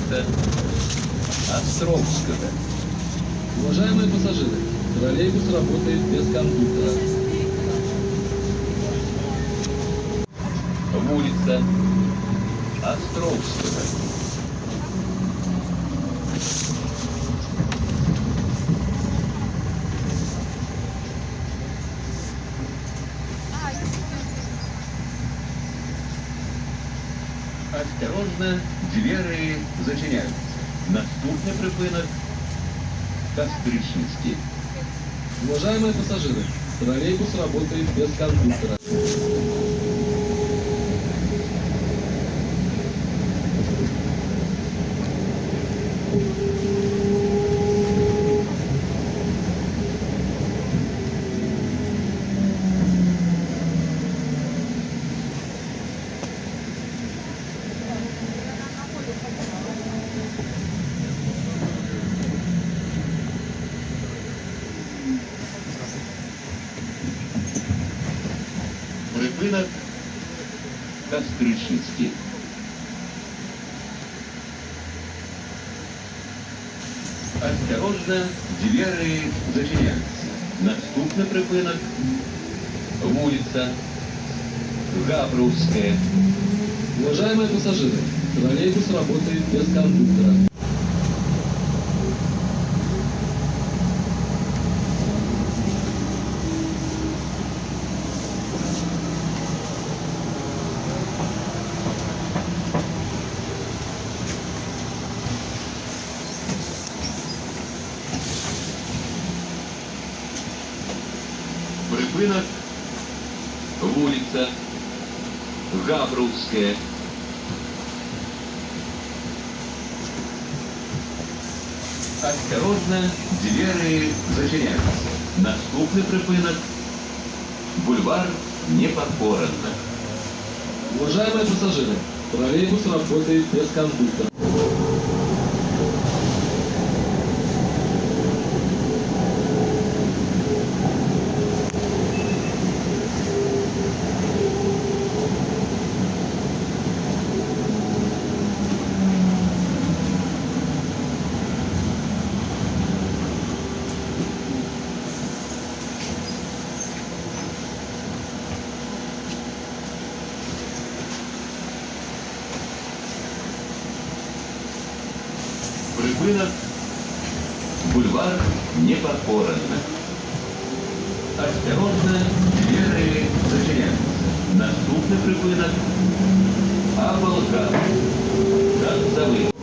улица Островского. Уважаемые пассажиры, троллейбус работает без кондуктора. Улица Островского. Осторожно, двері зачиняються. Наступний припинок Костричницький. Уважаемые пассажиры, троллейбус работает без кондуктора. Припинок Костричницький. Осторожно, двері зачиняються. Наступний припинок вулиця Габровская. Уважаемые пассажиры, троллейбус работает без кондуктора. Припинок вулиця Габровская. Осторожно, двері зачиняються. Наступний припинок бульвар Непокоренных. Уважаемые пассажиры, троллейбус работает без кондуктора. Припинок бульвар Непокоренных. Осторожно, двері зачиняються. Наступний припинок Аболгар. Концовий.